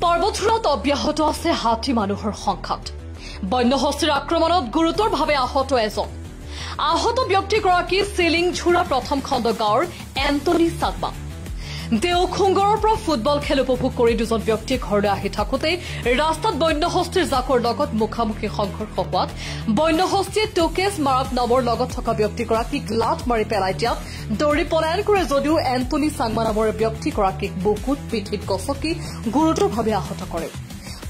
পৰ্বতচূড়াত অব্যাহত আছে হাতী মানুহৰ সংঘাত। বন্যহস্তীৰ আক্ৰমণত গুৰুতৰভাৱে আহত এজন। আহত ব্যক্তিগৰাকী চিলিংঝোৰা প্ৰথম খণ্ড গাঁৱৰ এণ্টনি চাকমা। দেওখুংগৰৰ পৰা ফুটবল খেল উপভোগ কৰি দুজন ব্যক্তি ঘৰলৈ আহি থাকোঁতে ৰাস্তাত বন্যহস্তীৰ জাকৰ লগত মুখামুখি সংঘৰ্ষ হোৱাত বন্যহস্তীয়ে টোকেশ মাৰাক নামৰ লগত থকা ব্যক্তিগৰাকীক লাট মাৰি পেলাই দিয়াত দৌৰি পলায়ন কৰে যদিও এণ্টনি চাকমা নামৰ ব্যক্তিগৰাকীক বুকুত পিঠিত গছকি গুৰুতৰভাৱে আহত কৰে।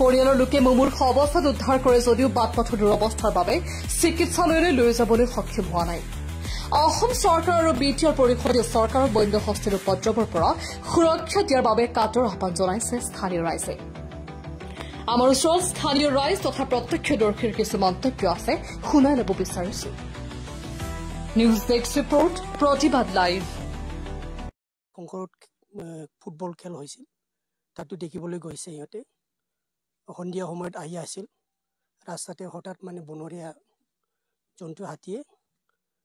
পৰিয়ালৰ লোকে মুমূৰ্ষু অৱস্থাত উদ্ধাৰ কৰে যদিও বাট পথৰ দুৰৱস্থাৰ বাবে চিকিৎসালয়লৈ লৈ যাবলৈ সক্ষম হোৱা নাই। অসম চৰকাৰ আৰু বি টি আৰ পৰিষদে চৰকাৰৰ বন্যহস্তীৰ উপদ্ৰৱৰ পৰা সুৰক্ষা দিয়াৰ বাবে কাটৰ আহ্বান জনাইছে স্থানীয় ৰাইজে। আমাৰ ওচৰত স্থানীয় ৰাইজ তথা প্ৰত্যক্ষদৰ্শীৰ কিছু মন্তব্য আছে, শুনাই ল'ব বিচাৰিছো। নিউজ ডেস্ক ৰিপৰ্ট, প্ৰতিবাদ লাইভ। শংকৰত ফুটবল খেল হৈছিল, তাতো দেখিবলৈ গৈছে সিহঁতে। সন্ধিয়া সময়ত আহি আছিল, ৰাস্তাতে হঠাৎ বনৰীয়া জন্তু হাতীয়ে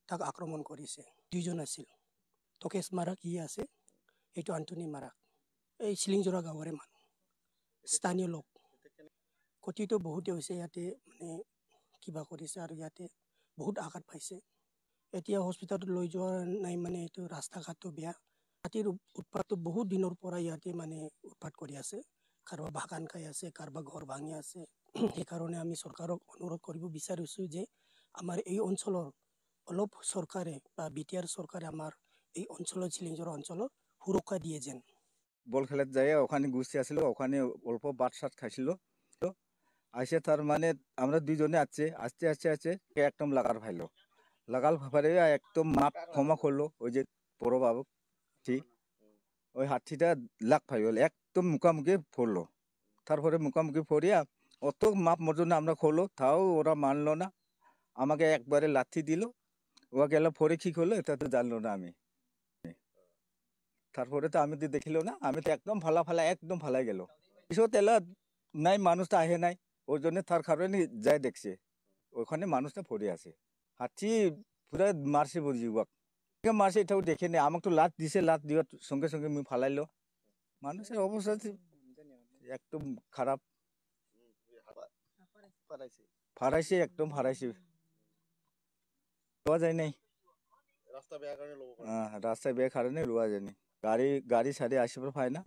তাক আক্ৰমণ কৰিছে। দুইজন আছিল, টোকেশ মাৰাক ই আছে, এইটো এণ্টনি মাৰাক। এই চিলিংজোৰা গাঁৱৰে মানুহ, স্থানীয় লোক। ক্ষতিটো বহুতে হৈছে, ইয়াতে কিবা কৰিছে আৰু ইয়াতে বহুত আঘাত পাইছে। এতিয়া হস্পিটেলত লৈ যোৱা নাই, এইটো ৰাস্তা ঘাটটো বেয়া। হাতীৰ উৎপাতটো বহুত দিনৰ পৰা ইয়াতে উৎপাত কৰি আছে। কাৰোবাৰ বাগান খাই আছে, কাৰোবাৰ ঘৰ ভাঙি আছে। সেইকাৰণে আমি চৰকাৰক অনুৰোধ কৰিব বিচাৰিছোঁ যে আমাৰ এই অঞ্চলৰ অলপ চৰকাৰে বা বি টি আৰ চৰকাৰে আমাৰ এই অঞ্চলৰ চিলিংজোৰা অঞ্চলত সুৰক্ষা দিয়ে যেন। বল খেলাত যায় ওখানে গুছি আসলো, ওখানে অল্প বাট সাত খাইছিল। আসে তার আমরা দুইজনে আসছে, আস্তে আস্তে আস্তে একদম লাগার ফাইলো। লাগাল ফারে একদম মাপ ক্ষমা করলো, ওই যে বড় বাবু ঠিক ওই হাতিটা লাগ ফাইল একদম মুখামুখি পড়লো। তারপরে মুখামুখি পড়িয়া অত মাপ মর্জন্য আমরা করলো, তাও ওরা মানলো না। আমাকে একবারে লাথি দিল, ওরা গেল পরে কি করলো এটা তো জানলো না আমি। তারপরে তো আমি তো দেখিল না, আমি তো একদম ফালা একদম ফালাই গেল। এসব তেলা নাই, মানুষটা আহে নাই, ওই জন্য তার কারণে যাই দেখছে ওখানে মানুষটা পড়ে আছে। হাতি পুরা মারছে বুঝি, মারছে এটাও দেখে নেই। আমাকে তো লাত দিছে, লাত দেওয়ার সঙ্গে সঙ্গে আমি ফালাইলো। মানুষের অবস্থা একদম খারাপ, ফারাইছে একদম ফারাইছে, লোয়া যায় নাই। রাস্তা বেয়া কারণে লোয়া যায়নি। গাড়ি সারি আসিবার পায় না।